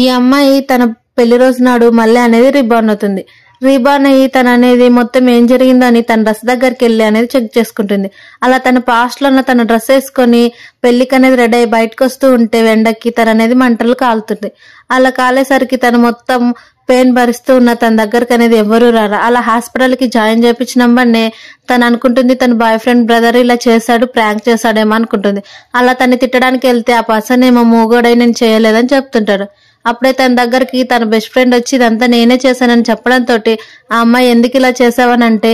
ఈ అమ్మాయి తన పెళ్లి రోజు నాడు మళ్ళీ అనేది రీబార్న్ అవుతుంది. రీబార్న్ అయ్యి తన అనేది మొత్తం ఏం జరిగిందో అని తన డ్రెస్ దగ్గరికి వెళ్ళి అనేది చెక్ చేసుకుంటుంది. అలా తన పాస్ట్ లో తన డ్రెస్ వేసుకొని పెళ్లికి అనేది రెడీ అయ్యి బయటకు వస్తూ ఉంటే వెండకి తన అనేది మంటలు కాలుతుంది. అలా కాలేసరికి తను మొత్తం పెయిన్ భరిస్తూ ఉన్న తన దగ్గరకు అనేది ఎవరు రారా. అలా హాస్పిటల్ కి జాయిన్ చేయించినమ్మనే తను అనుకుంటుంది తన బాయ్ ఫ్రెండ్ బ్రదర్ ఇలా చేశాడు, ప్రాంక్ చేశాడేమో అనుకుంటుంది. అలా తను తిట్టడానికి వెళ్తే ఆ పర్సన్ ఏమో మూగోడై నేను చేయలేదని చెప్తుంటారు. అప్పుడే తన దగ్గరికి తన బెస్ట్ ఫ్రెండ్ వచ్చి ఇదంతా నేనే చేశానని చెప్పడంతో ఆ అమ్మాయి ఎందుకు ఇలా చేసావని అంటే,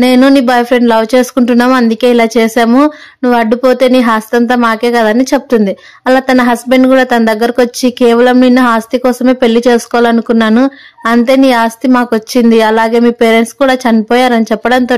నేను నీ బాయ్ ఫ్రెండ్ లవ్ చేసుకుంటున్నాము అందుకే ఇలా చేసాము, నువ్వు అడ్డుపోతే నీ ఆస్తి అంతా మాకే కదని చెప్తుంది. అలా తన హస్బెండ్ కూడా తన దగ్గరకు వచ్చి కేవలం నిన్ను ఆస్తి కోసమే పెళ్లి చేసుకోవాలనుకున్నాను, అంతే నీ ఆస్తి మాకు వచ్చింది, అలాగే మీ పేరెంట్స్ కూడా చనిపోయారని చెప్పడంతో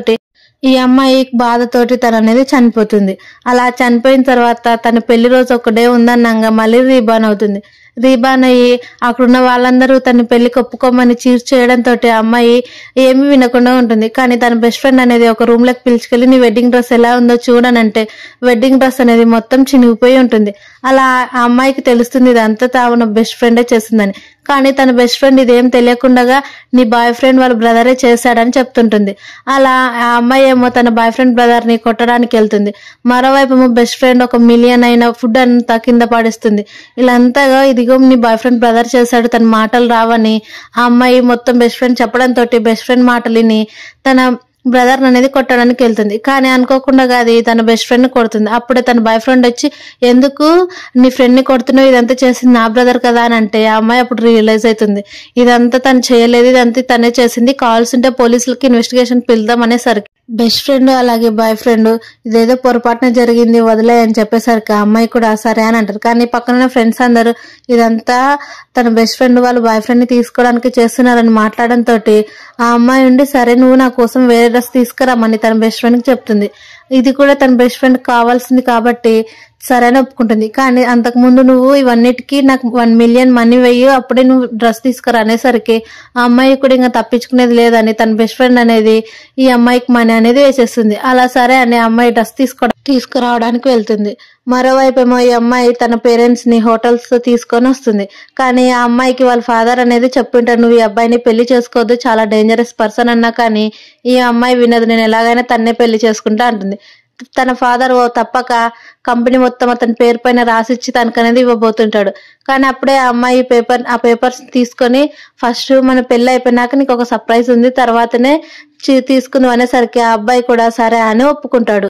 ఈ అమ్మాయి బాధతోటి తన అనేది చనిపోతుంది. అలా చనిపోయిన తర్వాత తన పెళ్లి రోజు ఒకడే ఉందన్నాగా మళ్ళీ రీబార్న్ అవుతుంది. రీబార్న్ అయ్యి అక్కడున్న వాళ్ళందరూ తన పెళ్లికి ఒప్పుకోమని చీజ్ చేయడంతో అమ్మాయి ఏమీ వినకుండా ఉంటుంది. కానీ తన బెస్ట్ ఫ్రెండ్ అనేది ఒక రూమ్ లోకి పిలుచుకెళ్లి నీ వెడ్డింగ్ డ్రెస్ ఎలా ఉందో చూడనంటే వెడ్డింగ్ డ్రెస్ అనేది మొత్తం చినిగిపోయి ఉంటుంది. అలా ఆ అమ్మాయికి తెలుస్తుంది ఇదంతా తాను బెస్ట్ ఫ్రెండే చేసిందని. కానీ తన బెస్ట్ ఫ్రెండ్ ఇదేం తెలియకుండా నీ బాయ్ ఫ్రెండ్ వాళ్ళ బ్రదరే చేశాడని చెప్తుంటుంది. అలా ఆ అమ్మాయి ఏమో తన బాయ్ ఫ్రెండ్ బ్రదర్ ని కొట్టడానికి వెళ్తుంది. మరోవైపు ఏమో బెస్ట్ ఫ్రెండ్ 1 మిలియన్ అయిన ఫుడ్ అంతా కింద పడేస్తుంది. ఇలా అంతగా ఇదిగో నీ బాయ్ ఫ్రెండ్ బ్రదర్ చేశాడు, తన మాటలు రావని ఆ అమ్మాయి మొత్తం బెస్ట్ ఫ్రెండ్ చెప్పడంతో బెస్ట్ ఫ్రెండ్ మాటలిని తన బ్రదర్ అనేది కొట్టడానికి వెళ్తుంది. కానీ అనుకోకుండా అది తన బెస్ట్ ఫ్రెండ్ ని కొడుతుంది. అప్పుడే తన బాయ్ ఫ్రెండ్ వచ్చి ఎందుకు నీ ఫ్రెండ్ ని కొడుతున్నావు, ఇదంతా చేసింది నా బ్రదర్ కదా అని అంటే ఆ అమ్మాయి అప్పుడు రియలైజ్ అవుతుంది ఇదంతా తను చేయలేదు, ఇదంతా తనే చేసింది, కాల్స్ ఉంటే పోలీసులకి ఇన్వెస్టిగేషన్ పిలుద్దాం అనేసరికి బెస్ట్ ఫ్రెండ్ అలాగే బాయ్ ఫ్రెండ్ ఇదేదో పొరపాటున జరిగింది వదిలే అని చెప్పేసరికి ఆ అమ్మాయి కూడా సరే అని అంటారు. కానీ పక్కన ఫ్రెండ్స్ అందరూ ఇదంతా తన బెస్ట్ ఫ్రెండ్ వాళ్ళు బాయ్ ఫ్రెండ్ ని తీసుకోవడానికి చేస్తున్నారని మాట్లాడడంతో ఆ అమ్మాయి ఉండి సరే నువ్వు నా కోసం వేరే డ్రెస్ తీసుకురామని తన బెస్ట్ ఫ్రెండ్ కి చెప్తుంది. ఇది కూడా తన బెస్ట్ ఫ్రెండ్ కావాల్సింది కాబట్టి సరే అని ఒప్పుకుంటుంది. కానీ అంతకు ముందు నువ్వు ఇవన్నిటికీ నాకు 1 మిలియన్ మనీ వెయ్యి అప్పుడే నువ్వు డ్రెస్ తీసుకురా అనేసరికి ఆ అమ్మాయి కూడా ఇంకా తప్పించుకునేది లేదని తన బెస్ట్ ఫ్రెండ్ అనేది ఈ అమ్మాయికి మనీ అనేది వేసేస్తుంది. అలా సరే అని అమ్మాయి డ్రెస్ తీసుకురావడానికి వెళ్తుంది. మరోవైపు ఏమో ఈ అమ్మాయి తన పేరెంట్స్ ని హోటల్స్ తో తీసుకొని వస్తుంది. కానీ ఆ అమ్మాయికి వాళ్ళ ఫాదర్ అనేది చెప్పింటారు నువ్వు ఈ అబ్బాయిని పెళ్లి చేసుకోవద్దు, చాలా డేంజరస్ పర్సన్ అన్నా. కానీ ఈ అమ్మాయి వినదు, నేను ఎలాగైనా తన్నే పెళ్లి చేసుకుంటా అంటుంది. తన ఫాదర్ తప్పక కంపెనీ మొత్తం అతని పేరు పైన రాసిచ్చి తనకు అనేది ఇవ్వబోతుంటాడు. కానీ అప్పుడే ఆ అమ్మాయి ఆ పేపర్స్ తీసుకొని ఫస్ట్ మన పెళ్లి అయిపోయినాక నీకు ఒక సర్ప్రైజ్ ఉంది తర్వాతనే తీసుకుందాం అనేసరికి ఆ అబ్బాయి కూడా సరే అని ఒప్పుకుంటాడు.